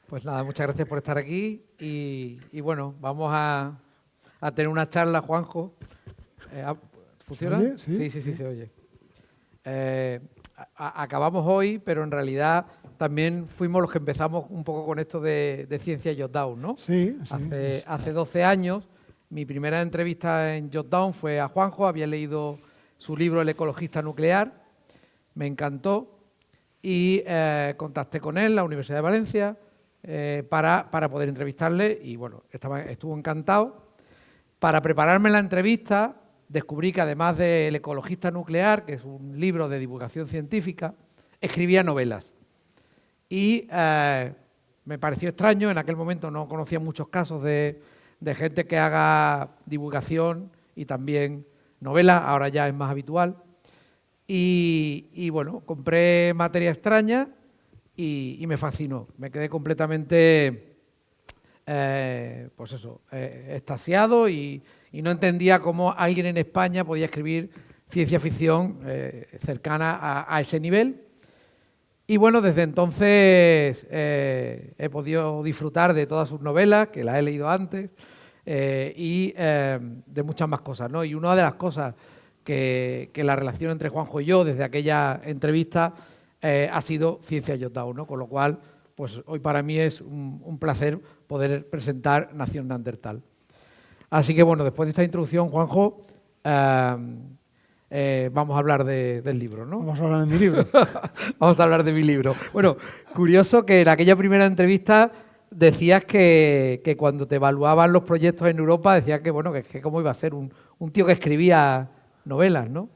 Pues nada, muchas gracias por estar aquí y bueno, vamos a tener una charla, Juanjo. ¿Se ¿Funciona? oye? Sí, sí, sí, se oye. Acabamos hoy, pero en realidad también fuimos los que empezamos un poco con esto de Ciencia Jotdown, ¿no? Sí, sí. Hace 12 años, mi primera entrevista en Jotdown fue a Juanjo, había leído su libro El ecologista nuclear, me encantó y contacté con él, la Universidad de Valencia, para poder entrevistarle y bueno, estuvo encantado. Para prepararme la entrevista descubrí que además de El ecologista nuclear, que es un libro de divulgación científica, escribía novelas. Y me pareció extraño, en aquel momento no conocía muchos casos de gente que haga divulgación y también novelas, ahora ya es más habitual. Y bueno, compré Materia extraña y me fascinó. Me quedé completamente, extasiado y no entendía cómo alguien en España podía escribir ciencia ficción cercana a ese nivel. Y bueno, desde entonces he podido disfrutar de todas sus novelas, que las he leído antes, y de muchas más cosas, ¿no? Y una de las cosas que la relación entre Juanjo y yo desde aquella entrevista ha sido Ciencia Jotdown, ¿no? Con lo cual, pues hoy para mí es un placer poder presentar Nación Neandertal. Así que bueno, después de esta introducción, Juanjo, vamos a hablar del libro, ¿no? Vamos a hablar de mi libro. Vamos a hablar de mi libro. Bueno, curioso que en aquella primera entrevista decías que cuando te evaluaban los proyectos en Europa, decías que bueno, que cómo iba a ser un tío que escribía novelas, ¿no?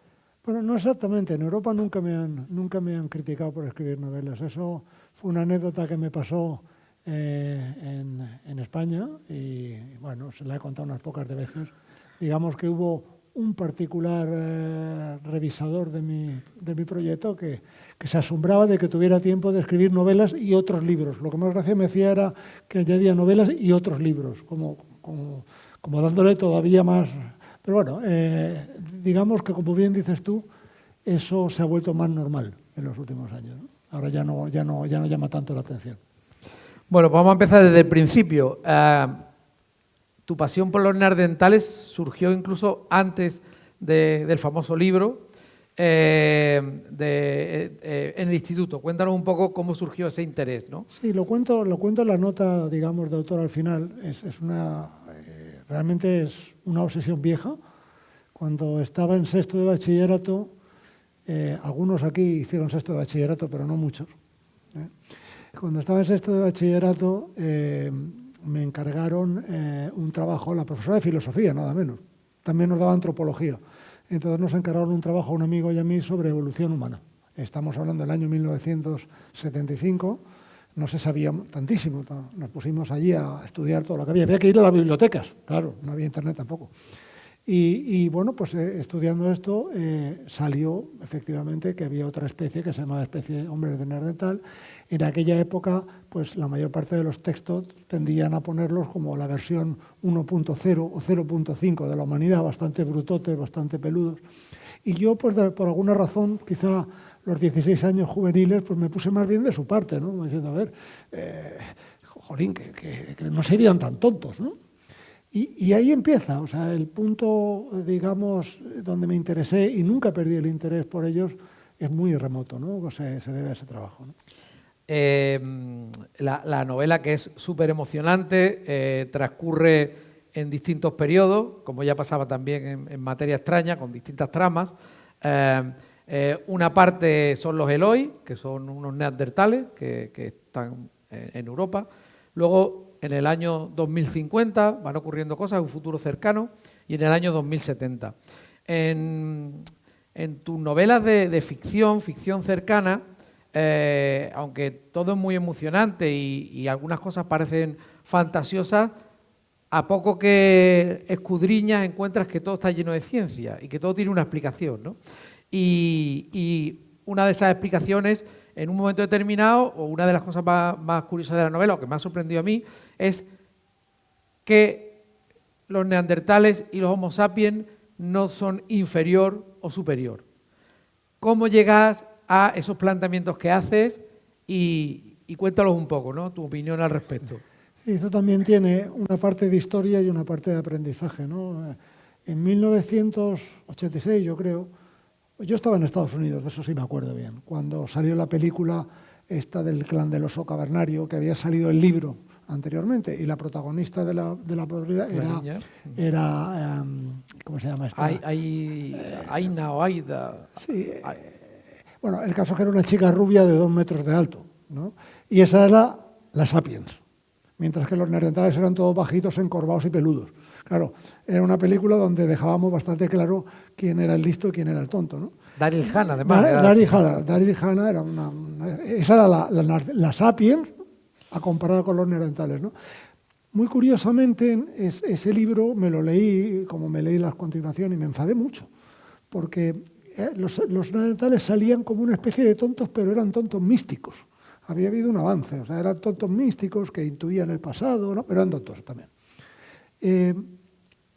Bueno, no exactamente. En Europa nunca me han criticado por escribir novelas. Eso fue una anécdota que me pasó en España y bueno, se la he contado unas pocas de veces. Digamos que hubo un particular revisador de mi proyecto que se asombraba de que tuviera tiempo de escribir novelas y otros libros. Lo que más gracia me hacía era que añadía novelas y otros libros, como dándole todavía más. Pero bueno, digamos que como bien dices tú, eso se ha vuelto más normal en los últimos años, ¿no? Ahora ya no llama tanto la atención. Bueno, pues vamos a empezar desde el principio. Tu pasión por los neandertales surgió incluso antes del famoso libro en el instituto. Cuéntanos un poco cómo surgió ese interés, ¿no? Sí, lo cuento en la nota, digamos, de autor al final. Realmente es una obsesión vieja. Cuando estaba en sexto de bachillerato, algunos aquí hicieron sexto de bachillerato, pero no muchos. Cuando estaba en sexto de bachillerato, me encargaron un trabajo, la profesora de filosofía, nada menos. También nos daba antropología. Entonces nos encargaron un trabajo a un amigo y a mí sobre evolución humana. Estamos hablando del año 1975. No se sabía tantísimo. Nos pusimos allí a estudiar todo lo que había. Había que ir a las bibliotecas, claro, no había internet tampoco. Y bueno, pues estudiando esto salió efectivamente que había otra especie que se llamaba especie hombre de Neandertal. En aquella época, pues la mayor parte de los textos tendían a ponerlos como la versión 1.0 o 0.5 de la humanidad, bastante brutotes, bastante peludos. Y yo, pues por alguna razón, quizá los 16 años juveniles, pues me puse más bien de su parte, ¿no? Diciendo, a ver, jolín, que no serían tan tontos, ¿no? Y ahí empieza, o sea, el punto, digamos, donde me interesé y nunca perdí el interés por ellos, es muy remoto, ¿no? Se debe a ese trabajo, ¿no? La novela, que es súper emocionante, transcurre en distintos periodos, como ya pasaba también en Materia extraña, con distintas tramas. Una parte son los Eloi, que son unos neandertales que están en Europa. Luego, en el año 2050 van ocurriendo cosas, en un futuro cercano, y en el año 2070. En tus novelas de ficción cercana, aunque todo es muy emocionante y algunas cosas parecen fantasiosas, a poco que escudriñas encuentras que todo está lleno de ciencia y que todo tiene una explicación, ¿no? Y una de esas explicaciones, en un momento determinado, o una de las cosas más curiosas de la novela, o que me ha sorprendido a mí, es que los neandertales y los homo sapiens no son inferior o superior. ¿Cómo llegas a esos planteamientos que haces y y cuéntanos un poco, ¿no? Tu opinión al respecto. Sí, esto también tiene una parte de historia y una parte de aprendizaje, ¿no? En 1986, yo creo, yo estaba en Estados Unidos, de eso sí me acuerdo bien, cuando salió la película esta del clan del oso cavernario, que había salido el libro anteriormente, y la protagonista de la película era ¿cómo se llama esta? Aina o Aida. Sí, bueno, el caso es que era una chica rubia de 2 metros de alto, ¿no? Y esa era la Sapiens, mientras que los neandertales eran todos bajitos, encorvados y peludos. Claro, era una película donde dejábamos bastante claro quién era el listo y quién era el tonto, ¿no? Daryl Hannah, además. Daryl Hannah era esa era la Sapiens a comparar con los neandertales, ¿no? Muy curiosamente, ese libro me lo leí, como me leí la continuación, y me enfadé mucho, porque los neandertales salían como una especie de tontos, pero eran tontos místicos. Había habido un avance, o sea, eran tontos místicos que intuían el pasado, ¿no? Pero eran tontos también.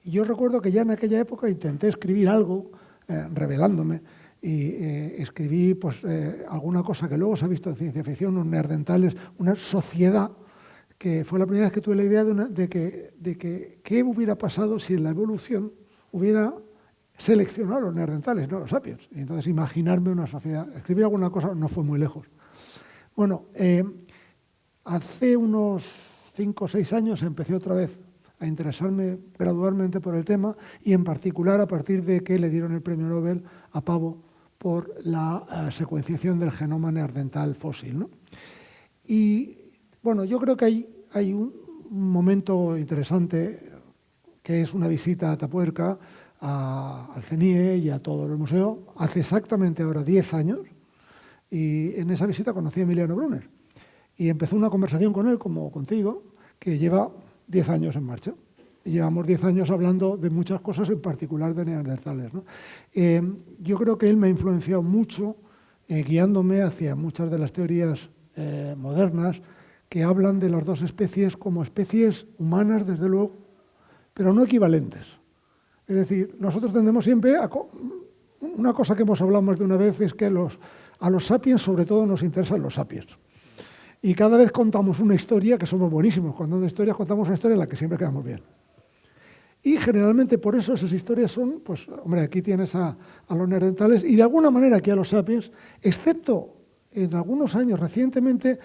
Yo recuerdo que ya en aquella época intenté escribir algo, revelándome, y escribí pues, alguna cosa que luego se ha visto en ciencia ficción, unos neandertales, una sociedad, que fue la primera vez que tuve la idea de que qué hubiera pasado si en la evolución hubiera seleccionado a los neandertales, no a los sapiens. Y entonces imaginarme una sociedad. Escribir alguna cosa no fue muy lejos. Bueno, hace unos 5 o 6 años empecé otra vez a interesarme gradualmente por el tema, y en particular a partir de que le dieron el premio Nobel a Pavo por la secuenciación del genoma neandertal fósil, ¿no? Y bueno, yo creo que hay un momento interesante, que es una visita a Atapuerca, al CENIE y a todo el museo, hace exactamente ahora 10 años, y en esa visita conocí a Emiliano Brunner, y empezó una conversación con él, como contigo, que lleva 10 años en marcha. Y llevamos 10 años hablando de muchas cosas, en particular de neandertales, ¿no? Yo creo que él me ha influenciado mucho, guiándome hacia muchas de las teorías modernas que hablan de las dos especies como especies humanas, desde luego, pero no equivalentes. Es decir, nosotros tendemos siempre a... Una cosa que hemos hablado más de una vez es que a los sapiens sobre todo nos interesan los sapiens. Y cada vez contamos una historia, que somos buenísimos contando historias, contamos una historia en la que siempre quedamos bien. Y generalmente por eso esas historias son, pues, hombre, aquí tienes a los neandertales y de alguna manera aquí a los sapiens, excepto en algunos años recientemente,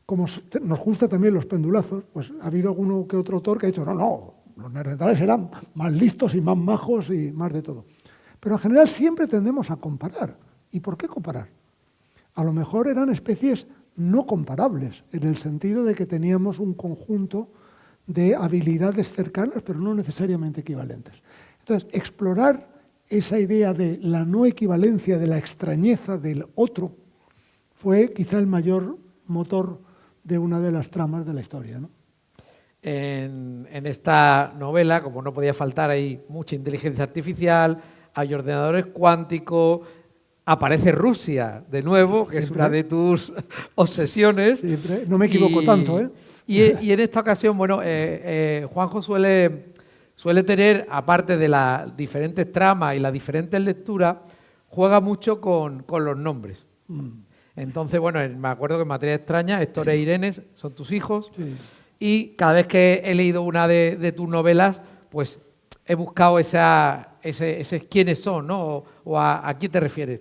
como nos gustan también los pendulazos, pues ha habido alguno que otro autor que ha dicho, no, los neandertales eran más listos y más majos y más de todo. Pero en general siempre tendemos a comparar. ¿Y por qué comparar? A lo mejor eran especies no comparables, en el sentido de que teníamos un conjunto de habilidades cercanas, pero no necesariamente equivalentes. Entonces, explorar esa idea de la no equivalencia, de la extrañeza del otro, fue quizá el mayor motor de una de las tramas de la historia, ¿no? En esta novela, como no podía faltar, hay mucha inteligencia artificial, hay ordenadores cuánticos, aparece Rusia de nuevo, que es una de tus obsesiones. Siempre. No me equivoco tanto, ¿eh? Y en esta ocasión, bueno, Juanjo suele tener, aparte de las diferentes tramas y las diferentes lecturas, juega mucho con los nombres. Entonces, bueno, me acuerdo que en Materia Extraña, Héctor e Irene son tus hijos. Sí. Y cada vez que he leído una de tus novelas, pues he buscado ese quiénes son, ¿no? O a quién te refieres.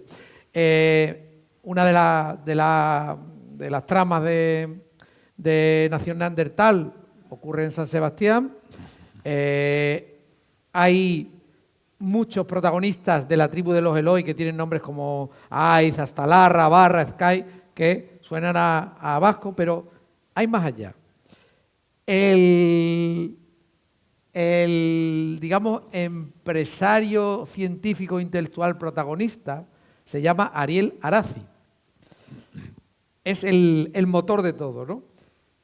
Una de las tramas de Nación Neandertal ocurre en San Sebastián. Hay muchos protagonistas de la tribu de los Eloi que tienen nombres como Aiz, Astalarra, Barra, Sky, que suenan a vasco, pero hay más allá. El digamos, empresario científico intelectual protagonista se llama Ariel Arazi. Es el motor de todo, ¿no?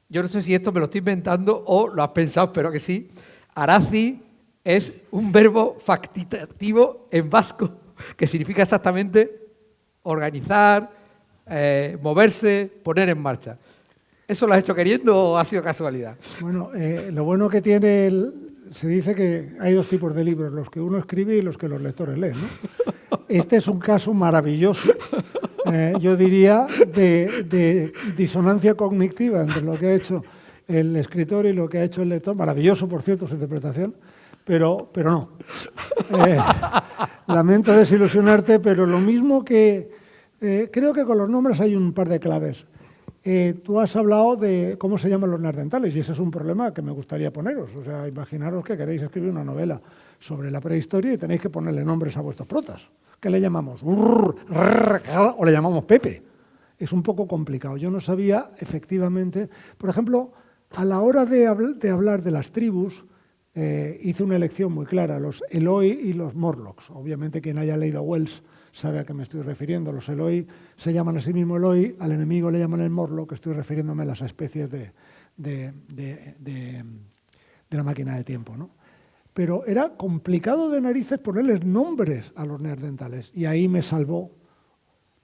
Yo no sé si esto me lo estoy inventando o lo has pensado, espero que sí. Arazi es un verbo factitativo en vasco que significa exactamente organizar, moverse, poner en marcha. ¿Eso lo has hecho queriendo o ha sido casualidad? Bueno, lo bueno que tiene, se dice que hay dos tipos de libros, los que uno escribe y los que los lectores leen, ¿no? Este es un caso maravilloso yo diría, de disonancia cognitiva entre lo que ha hecho el escritor y lo que ha hecho el lector. Maravilloso, por cierto, su interpretación, pero no. Lamento desilusionarte, pero lo mismo que... creo que con los nombres hay un par de claves. Tú has hablado de cómo se llaman los neandertales y ese es un problema que me gustaría poneros. O sea, imaginaros que queréis escribir una novela sobre la prehistoria y tenéis que ponerle nombres a vuestros protas. ¿Qué le llamamos? ¿O le llamamos Pepe? Es un poco complicado. Yo no sabía efectivamente... Por ejemplo, a la hora de hablar de las tribus, hice una elección muy clara, los Eloi y los Morlocks. Obviamente quien haya leído Wells sabe a qué me estoy refiriendo. Los Eloi se llaman a sí mismo Eloi, al enemigo le llaman el Morlock, estoy refiriéndome a las especies de la máquina del tiempo, ¿no? Pero era complicado de narices ponerles nombres a los neandertales y ahí me salvó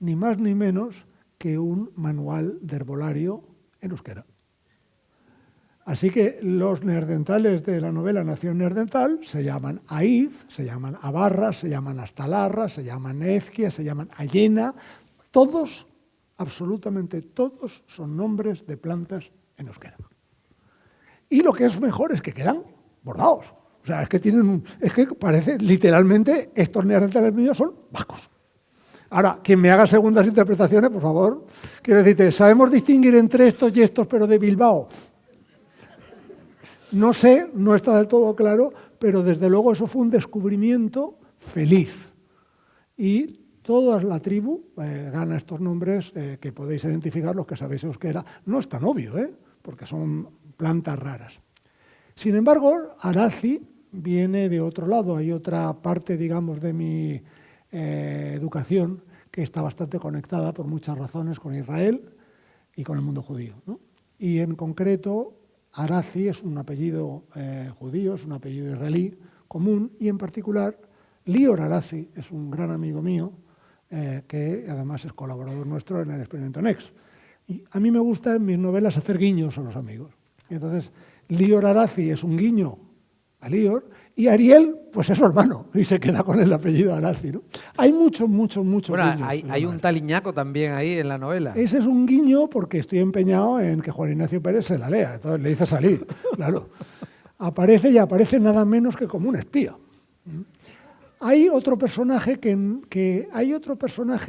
ni más ni menos que un manual de herbolario en euskera. Así que los neandertales de la novela Nación Neandertal se llaman Aiz, se llaman Abarra, se llaman Astalarra, se llaman Ezquia, se llaman Ayena. Todos, absolutamente todos, son nombres de plantas en euskera. Y lo que es mejor es que quedan bordados. O sea, es que parece, literalmente, estos neandertales míos son vascos. Ahora, quien me haga segundas interpretaciones, por favor, quiero decirte, ¿sabemos distinguir entre estos y estos, pero de Bilbao? No sé, no está del todo claro, pero desde luego eso fue un descubrimiento feliz. Y toda la tribu gana estos nombres que podéis identificar, los que sabéis euskera. No es tan obvio, porque son plantas raras. Sin embargo, Arazi viene de otro lado. Hay otra parte, digamos, de mi educación que está bastante conectada por muchas razones con Israel y con el mundo judío, ¿no? Y en concreto, Arazi es un apellido judío, es un apellido israelí común, y en particular Lior Arazi es un gran amigo mío que además es colaborador nuestro en el Experimento Next. Y a mí me gusta en mis novelas hacer guiños a los amigos. Y entonces Lior Arazi es un guiño a Lior y Ariel pues es su hermano y se queda con el apellido Arazi, ¿no? Hay muchos guiños. Bueno, hay un tal Iñaco también ahí en la novela. Ese es un guiño porque estoy empeñado en que Juan Ignacio Pérez se la lea, entonces le dice salir, claro. Aparece y aparece nada menos que como un espía. Hay otro personaje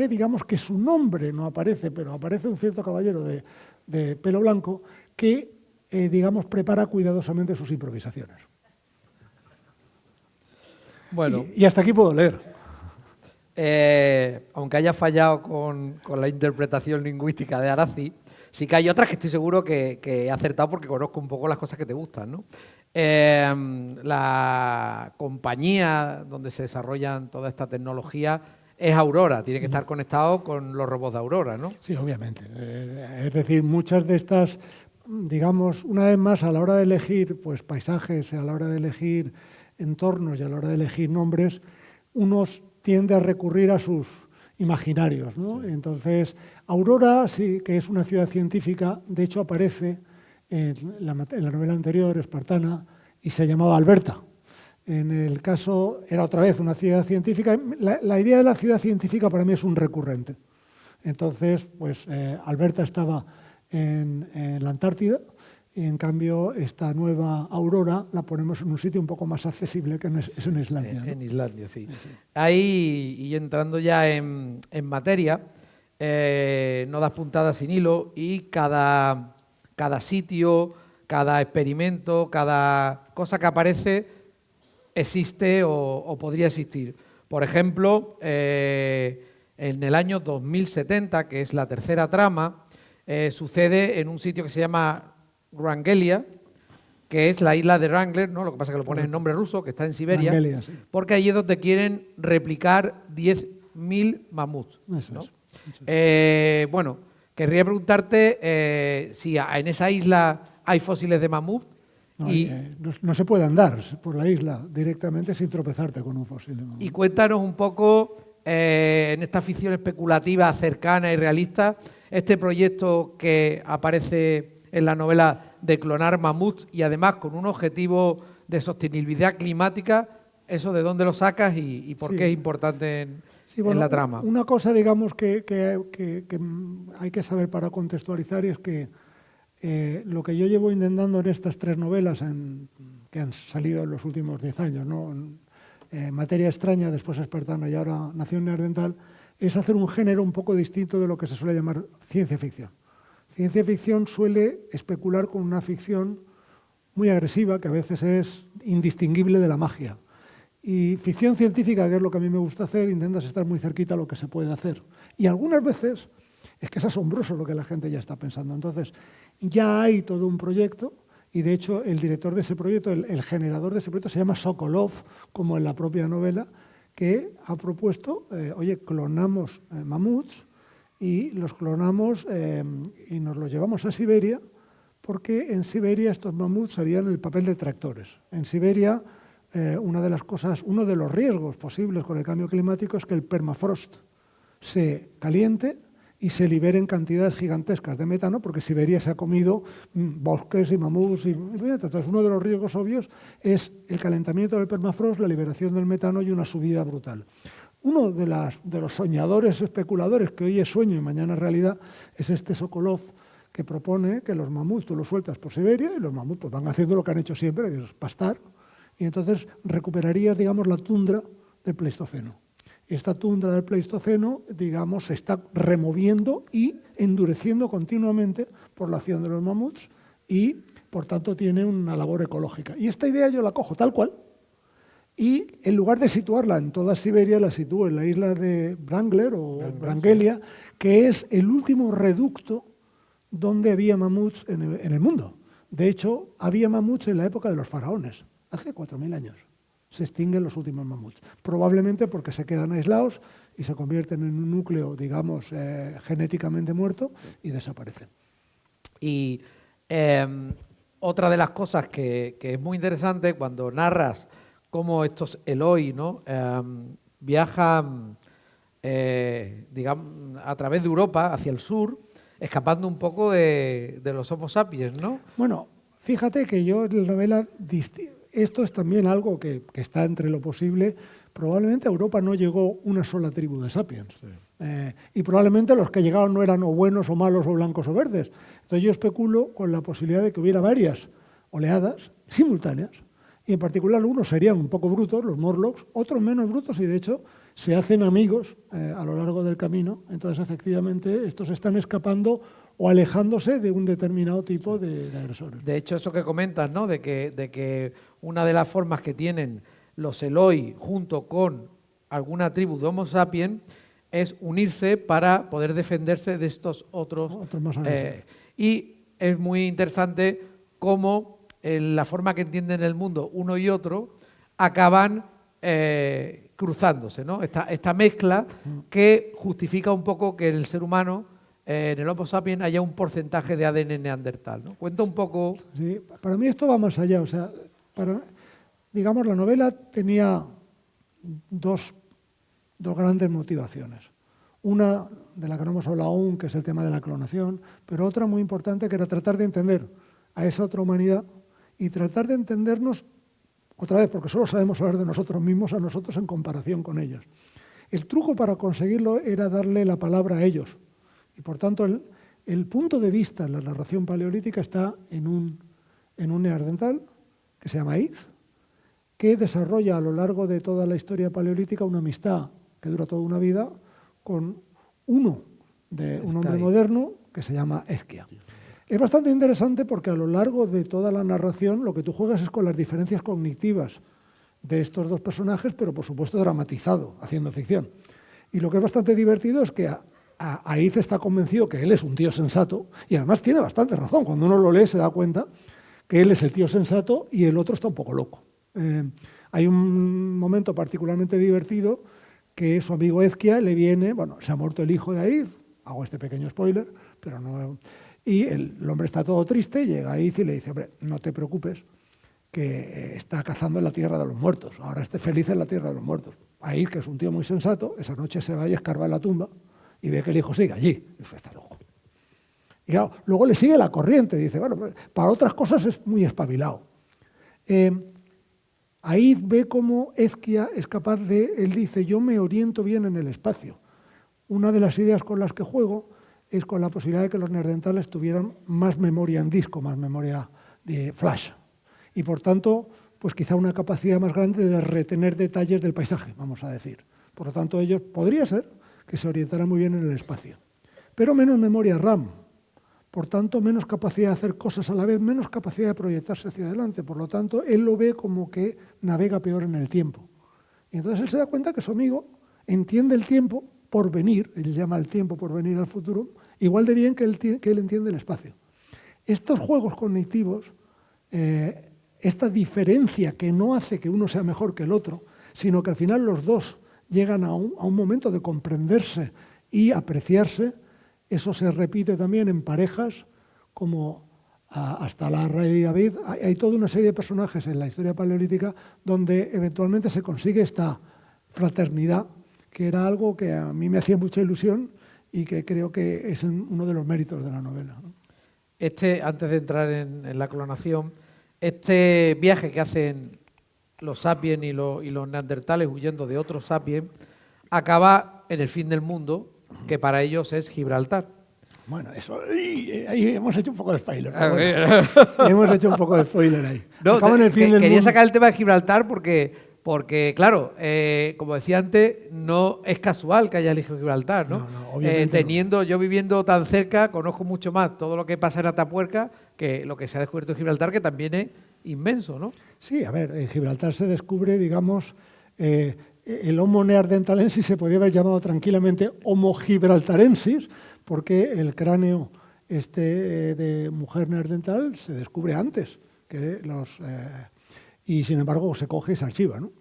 digamos que su nombre no aparece, pero aparece un cierto caballero de pelo blanco que, digamos, prepara cuidadosamente sus improvisaciones. Bueno. Y hasta aquí puedo leer. Aunque haya fallado con la interpretación lingüística de Arazi, sí que hay otras que estoy seguro que he acertado porque conozco un poco las cosas que te gustan, ¿no? La compañía donde se desarrollan toda esta tecnología es Aurora, tiene que estar conectado con los robots de Aurora, ¿no? Sí, obviamente. Es decir, muchas de estas, digamos, una vez más, a la hora de elegir pues, paisajes, a la hora de elegir entornos y a la hora de elegir nombres, unos tiende a recurrir a sus imaginarios, ¿no? Sí. Entonces, Aurora, sí, que es una ciudad científica, de hecho aparece en la novela anterior, Espartana, y se llamaba Alberta. En el caso, era otra vez una ciudad científica. La idea de la ciudad científica para mí es un recurrente. Entonces, pues Alberta estaba en la Antártida, y en cambio esta nueva Aurora la ponemos en un sitio un poco más accesible que es en Islandia, ¿no? En Islandia, sí. Ahí, y entrando ya en materia, no das puntada sin hilo y cada sitio, cada experimento, cada cosa que aparece existe o podría existir. Por ejemplo, en el año 2070, que es la tercera trama, sucede en un sitio que se llama Wrangelia, que es la isla de Wrangler, ¿no? Lo que pasa es que lo pones en nombre ruso, que está en Siberia, Wrangelia, sí. porque allí es donde quieren replicar 10.000 mamuts, ¿no? Eso es. Bueno, querría preguntarte si en esa isla hay fósiles de mamut. No se puede andar por la isla directamente sin tropezarte con un fósil de mamut. Y cuéntanos un poco, en esta ficción especulativa cercana y realista, este proyecto que aparece en la novela de clonar mamuts y además con un objetivo de sostenibilidad climática, ¿eso de dónde lo sacas y por qué es importante Sí, bueno, en la trama. una cosa, digamos, que hay que saber para contextualizar es que lo que yo llevo intentando en estas 3 novelas que han salido en los últimos 10 años, ¿no? Materia extraña, después Espartana y ahora Nación Neandertal, es hacer un género un poco distinto de lo que se suele llamar ciencia ficción. Ciencia ficción suele especular con una ficción muy agresiva, que a veces es indistinguible de la magia. Y ficción científica, que es lo que a mí me gusta hacer, intentas estar muy cerquita a lo que se puede hacer. Y algunas veces es que es asombroso lo que la gente ya está pensando. Entonces, ya hay todo un proyecto, y de hecho el director de ese proyecto, el generador de ese proyecto, se llama Sokolov, como en la propia novela, que ha propuesto, oye, clonamos mamuts y los clonamos y nos los llevamos a Siberia, porque en Siberia estos mamuts harían el papel de tractores. En Siberia, uno de los riesgos posibles con el cambio climático es que el permafrost se caliente y se liberen cantidades gigantescas de metano, porque Siberia se ha comido bosques y mamuts. Entonces, uno de los riesgos obvios es el calentamiento del permafrost, la liberación del metano y una subida brutal. Uno de los soñadores especuladores que hoy es sueño y mañana es realidad es este Sokolov, que propone que los mamuts tú los sueltas por Siberia y los mamuts pues, van haciendo lo que han hecho siempre, que es pastar, y entonces recuperarías, digamos, la tundra del Pleistoceno. Esta tundra del Pleistoceno, digamos, se está removiendo y endureciendo continuamente por la acción de los mamuts y, por tanto, tiene una labor ecológica. Y esta idea yo la cojo tal cual y, en lugar de situarla en toda Siberia, la sitúo en la isla de Wrangler o Wrangelia, que es el último reducto donde había mamuts en el mundo. De hecho, había mamuts en la época de los faraones, hace 4.000 años. Se extinguen los últimos mamuts, probablemente porque se quedan aislados y se convierten en un núcleo, digamos, genéticamente muerto y desaparecen. Y otra de las cosas que es muy interesante cuando narras cómo estos Eloi, ¿no? Viajan digamos, a través de Europa hacia el sur, escapando un poco de los Homo sapiens, ¿no? Bueno, fíjate que yo en la novela... Esto es también algo que está entre lo posible. Probablemente a Europa no llegó una sola tribu de sapiens. Sí. Y probablemente los que llegaron no eran o buenos o malos o blancos o verdes. Entonces yo especulo con la posibilidad de que hubiera varias oleadas simultáneas. Y en particular algunos serían un poco brutos, los Morlocks, otros menos brutos y de hecho se hacen amigos a lo largo del camino. Entonces efectivamente estos están escapando o alejándose de un determinado tipo de agresores. De hecho, eso que comentas, ¿no? De que una de las formas que tienen los Eloi junto con alguna tribu de Homo sapiens es unirse para poder defenderse de estos otros más y es muy interesante cómo en la forma que entienden el mundo uno y otro acaban cruzándose, ¿no? Esta mezcla que justifica un poco que el ser humano en el Homo sapiens haya un porcentaje de ADN neandertal, ¿no? Cuenta un poco... Sí, para mí esto va más allá. O sea, digamos, la novela tenía dos grandes motivaciones. Una de la que no hemos hablado aún, que es el tema de la clonación, pero otra muy importante que era tratar de entender a esa otra humanidad y tratar de entendernos, otra vez, porque solo sabemos hablar de nosotros mismos, a nosotros en comparación con ellos. El truco para conseguirlo era darle la palabra a ellos. Y por tanto, el punto de vista en la narración paleolítica está en un neandertal que se llama Iz, que desarrolla a lo largo de toda la historia paleolítica una amistad que dura toda una vida con un hombre moderno que se llama Ezquia. Es bastante interesante porque a lo largo de toda la narración lo que tú juegas es con las diferencias cognitivas de estos dos personajes, pero por supuesto dramatizado, haciendo ficción. Y lo que es bastante divertido es que Aiz está convencido que él es un tío sensato y además tiene bastante razón. Cuando uno lo lee se da cuenta que él es el tío sensato y el otro está un poco loco. Hay un momento particularmente divertido que su amigo Ezquia le viene, bueno, se ha muerto el hijo de Aiz, hago este pequeño spoiler, pero no... Y el hombre está todo triste, llega Aiz y le dice, hombre, no te preocupes, que está cazando en la tierra de los muertos, ahora esté feliz en la tierra de los muertos. Aiz, que es un tío muy sensato, esa noche se va y escarba en la tumba y ve que el hijo sigue allí. Y dice, está loco. Y claro, luego le sigue la corriente, dice, bueno, para otras cosas es muy espabilado. Ahí ve cómo Ezquia es capaz de, él dice, yo me oriento bien en el espacio. Una de las ideas con las que juego es con la posibilidad de que los neandertales tuvieran más memoria en disco, más memoria de flash. Y por tanto, pues quizá una capacidad más grande de retener detalles del paisaje, vamos a decir. Por lo tanto, ellos podría ser que se orientaran muy bien en el espacio. Pero menos memoria RAM. Por tanto, menos capacidad de hacer cosas a la vez, menos capacidad de proyectarse hacia adelante. Por lo tanto, él lo ve como que navega peor en el tiempo. Y entonces él se da cuenta que su amigo entiende el tiempo por venir, él llama el tiempo por venir al futuro, igual de bien que él entiende el espacio. Estos juegos cognitivos, esta diferencia que no hace que uno sea mejor que el otro, sino que al final los dos llegan a un momento de comprenderse y apreciarse, eso se repite también en parejas como hasta la Rey David. Hay toda una serie de personajes en la historia paleolítica donde eventualmente se consigue esta fraternidad, que era algo que a mí me hacía mucha ilusión y que creo que es uno de los méritos de la novela, ¿no? Antes de entrar en la clonación, este viaje que hacen los sapiens y los neandertales huyendo de otros sapiens acaba en el fin del mundo, que para ellos es Gibraltar. Bueno, eso, ahí hemos hecho un poco de spoiler. Bueno, hemos hecho un poco de spoiler ahí. No, quería sacar el tema de Gibraltar porque claro, como decía antes, no es casual que haya elegido Gibraltar, ¿no? Yo viviendo tan cerca, conozco mucho más todo lo que pasa en Atapuerca que lo que se ha descubierto en Gibraltar, que también es inmenso, ¿no? Sí, a ver, en Gibraltar se descubre, digamos, el Homo neanderthalensis se podría haber llamado tranquilamente Homo gibraltarensis, porque el cráneo de mujer neandertal se descubre antes que y sin embargo se coge y se archiva, ¿no?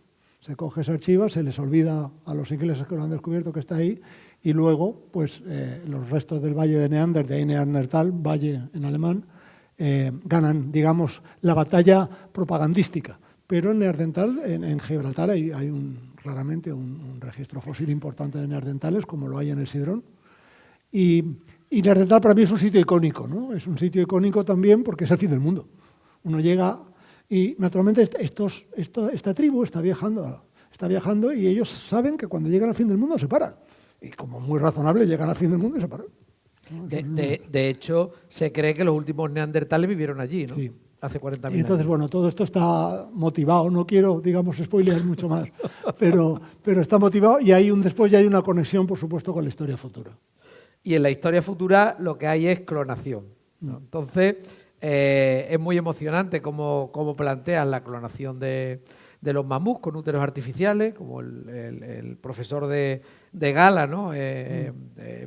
Se coge, se archiva, se les olvida a los ingleses que lo han descubierto que está ahí, y luego pues los restos del valle de Neander, de ahí Neandertal, valle en alemán, ganan, digamos, la batalla propagandística. Pero en Neandertal, en Gibraltar, hay raramente un registro fósil importante de neandertales, como lo hay en el Sidrón. Y Neandertal para mí es un sitio icónico, ¿no? Es un sitio icónico también porque es el fin del mundo. Uno llega y naturalmente esta tribu está viajando y ellos saben que cuando llegan al fin del mundo se paran. Y como muy razonable, llegan al fin del mundo y se paran. De hecho, se cree que los últimos neandertales vivieron allí, ¿no? Sí. Hace 40.000 años. Y entonces, bueno, todo esto está motivado. No quiero, digamos, spoilear mucho más, pero está motivado y después ya hay una conexión, por supuesto, con la historia futura. Y en la historia futura lo que hay es clonación, ¿no? Entonces, es muy emocionante cómo plantean la clonación de los mamuts con úteros artificiales, como el profesor de Gala, ¿no?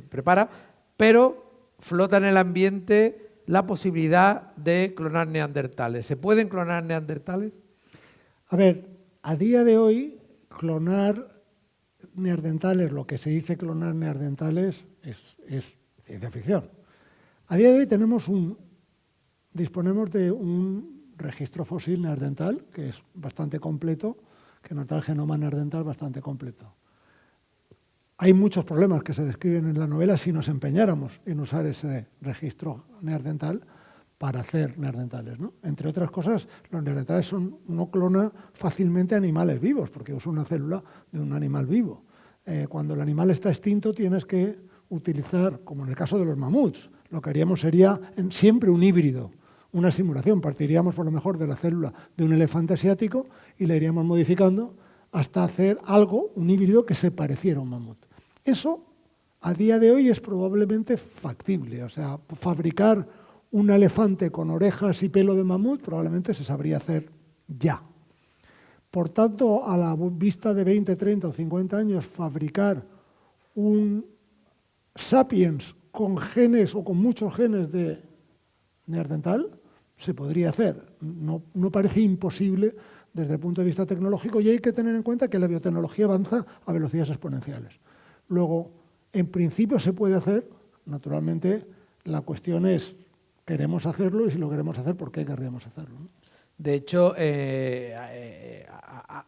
Prepara, pero flota en el ambiente la posibilidad de clonar neandertales. ¿Se pueden clonar neandertales? A ver, a día de hoy, clonar neandertales, lo que se dice clonar neandertales, es ciencia ficción. A día de hoy disponemos de un registro fósil neandertal que es bastante completo, que nos da el genoma neandertal bastante completo. Hay muchos problemas que se describen en la novela si nos empeñáramos en usar ese registro neandertal para hacer neandertales, ¿no? Entre otras cosas, los neandertales uno clona fácilmente animales vivos, porque usa una célula de un animal vivo. Cuando el animal está extinto tienes que utilizar, como en el caso de los mamuts, lo que haríamos sería siempre un híbrido, una simulación. Partiríamos por lo mejor de la célula de un elefante asiático y la iríamos modificando hasta hacer algo, un híbrido que se pareciera a un mamut. Eso, a día de hoy, es probablemente factible. O sea, fabricar un elefante con orejas y pelo de mamut probablemente se sabría hacer ya. Por tanto, a la vista de 20, 30 o 50 años, fabricar un sapiens con genes o con muchos genes de neandertal se podría hacer. No parece imposible desde el punto de vista tecnológico, y hay que tener en cuenta que la biotecnología avanza a velocidades exponenciales. Luego, en principio se puede hacer, naturalmente la cuestión es, queremos hacerlo, y si lo queremos hacer, ¿por qué querríamos hacerlo? De hecho,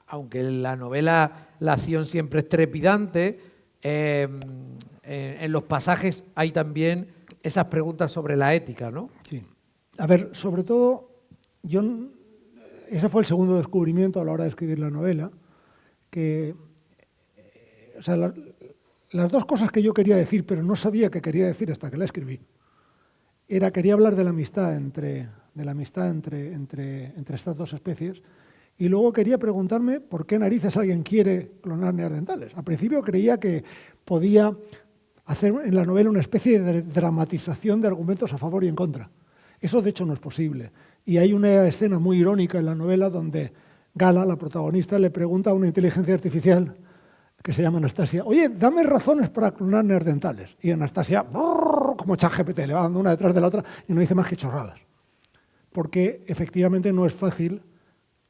aunque en la novela la acción siempre es trepidante, en los pasajes hay también esas preguntas sobre la ética, ¿no? Sí. A ver, sobre todo, ese fue el segundo descubrimiento a la hora de escribir la novela, que o sea, las dos cosas que yo quería decir, pero no sabía que quería decir hasta que la escribí, quería hablar de la amistad entre estas dos especies, y luego quería preguntarme por qué narices alguien quiere clonar neandertales. Al principio creía que podía hacer en la novela una especie de dramatización de argumentos a favor y en contra. Eso, de hecho, no es posible. Y hay una escena muy irónica en la novela donde Gala, la protagonista, le pregunta a una inteligencia artificial que se llama Anastasia: oye, dame razones para clonar neandertales. Y Anastasia, como ChatGPT, le va dando una detrás de la otra y no dice más que chorradas. Porque efectivamente no es fácil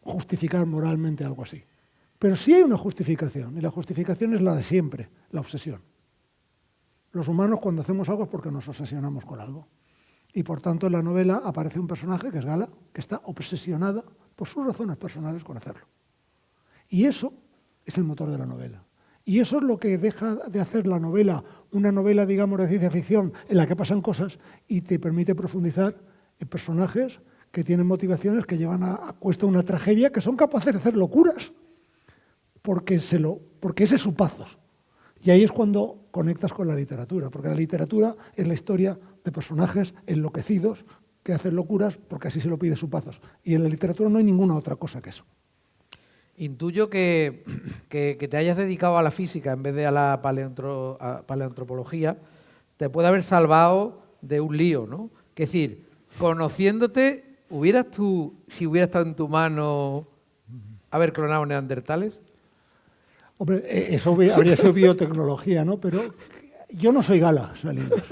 justificar moralmente algo así. Pero sí hay una justificación, y la justificación es la de siempre, la obsesión. Los humanos, cuando hacemos algo, es porque nos obsesionamos con algo. Y por tanto, en la novela aparece un personaje, que es Gala, que está obsesionada por sus razones personales con hacerlo. Y eso es el motor de la novela. Y eso es lo que deja de hacer la novela una novela, digamos, de ciencia ficción, en la que pasan cosas y te permite profundizar en personajes que tienen motivaciones que llevan a cuesta una tragedia, que son capaces de hacer locuras porque ese es su pathos. Y ahí es cuando conectas con la literatura, porque la literatura es la historia de personajes enloquecidos que hacen locuras porque así se lo pide su pathos. Y en la literatura no hay ninguna otra cosa que eso. Intuyo que te hayas dedicado a la física en vez de a la paleoantropología te puede haber salvado de un lío, ¿no? Es decir, conociéndote, si hubiera estado en tu mano haber clonado neandertales? Hombre, eso habría sido biotecnología, ¿no? Pero yo no soy Gala, Salinas.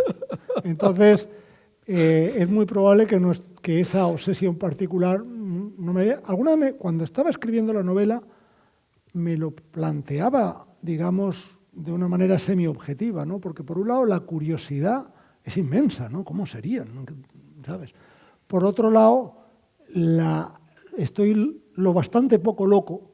Entonces, es muy probable que esa obsesión particular no me... Alguna vez, cuando estaba escribiendo la novela, me lo planteaba, digamos, de una manera semi-objetiva, ¿no? Porque, por un lado, la curiosidad es inmensa, ¿no? ¿Cómo serían? ¿Sabes? Por otro lado, estoy lo bastante poco loco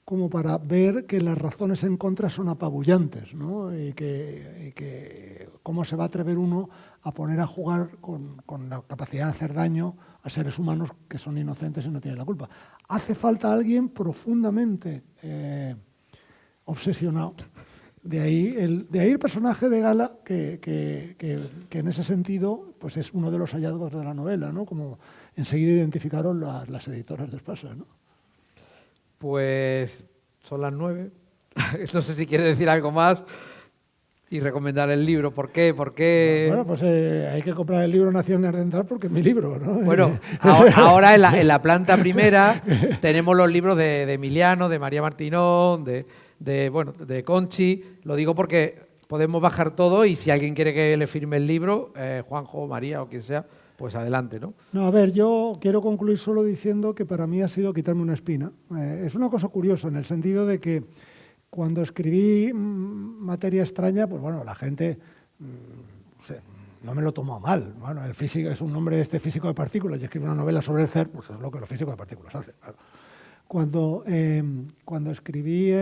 como para ver que las razones en contra son apabullantes, ¿no? Y que cómo se va a atrever uno a poner a jugar con la capacidad de hacer daño a seres humanos que son inocentes y no tienen la culpa. Hace falta alguien profundamente obsesionado. De ahí el personaje de Gala, que en ese sentido pues es uno de los hallazgos de la novela, ¿no? Como enseguida identificaron las editoras de Espasa, ¿no? Pues son las 9. No sé si quieres decir algo más y recomendar el libro. ¿Por qué? Bueno, pues hay que comprar el libro Nación Neandertal porque es mi libro, ¿no? Bueno, ahora en la planta primera tenemos los libros de Emiliano, de María Martinón, de Conchi. Lo digo porque podemos bajar todo y si alguien quiere que le firme el libro, Juanjo, María o quien sea, pues adelante, ¿no? No, a ver, yo quiero concluir solo diciendo que para mí ha sido quitarme una espina. Es una cosa curiosa en el sentido de que cuando escribí Materia extraña, pues bueno, la gente no me lo tomó mal. Bueno, el físico es un nombre físico de partículas y escribe una novela sobre el CERN, pues es lo que los físicos de partículas hacen. Cuando escribí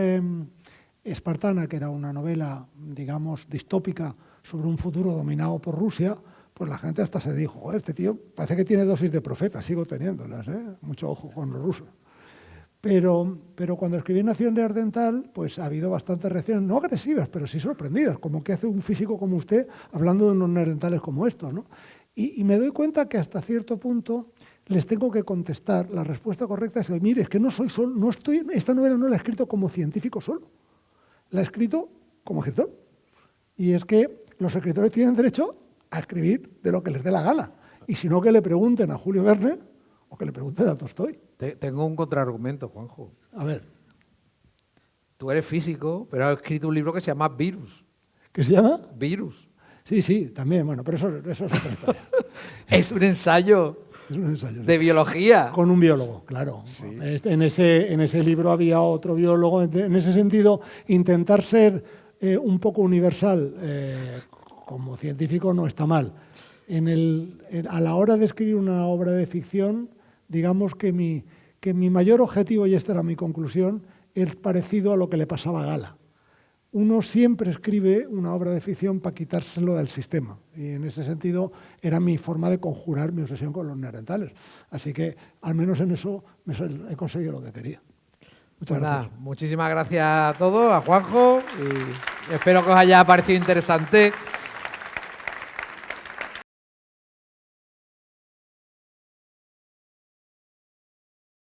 Espartana, que era una novela, digamos, distópica sobre un futuro dominado por Rusia, pues la gente hasta se dijo: este tío parece que tiene dosis de profeta, sigo teniéndolas, mucho ojo con los rusos. Pero cuando escribí Nación Neandertal, pues ha habido bastantes reacciones, no agresivas, pero sí sorprendidas, como que hace un físico como usted hablando de unos neandertales como estos, ¿no? Y me doy cuenta que hasta cierto punto les tengo que contestar. La respuesta correcta es: mire, es que no soy solo, esta novela no la he escrito como científico solo, la he escrito como escritor. Y es que los escritores tienen derecho a escribir de lo que les dé la gana. Y si no, que le pregunten a Julio Verne o que le pregunten a Tolstói. Tengo un contraargumento, Juanjo. A ver. Tú eres físico, pero has escrito un libro que se llama Virus. ¿Qué se llama? Virus. Sí, también, bueno, pero eso es otra historia. Es un ensayo. Es un ensayo. De biología. Con un biólogo, claro. Sí. En ese libro había otro biólogo. En ese sentido, intentar ser un poco universal como científico no está mal. A la hora de escribir una obra de ficción, digamos que mi mayor objetivo, y esta era mi conclusión, es parecido a lo que le pasaba a Gala. uno siempre escribe una obra de ficción para quitárselo del sistema. Y en ese sentido era mi forma de conjurar mi obsesión con los neandertales. Así que al menos en eso he conseguido lo que quería. Muchas gracias. Muchísimas gracias a todos, a Juanjo, y espero que os haya parecido interesante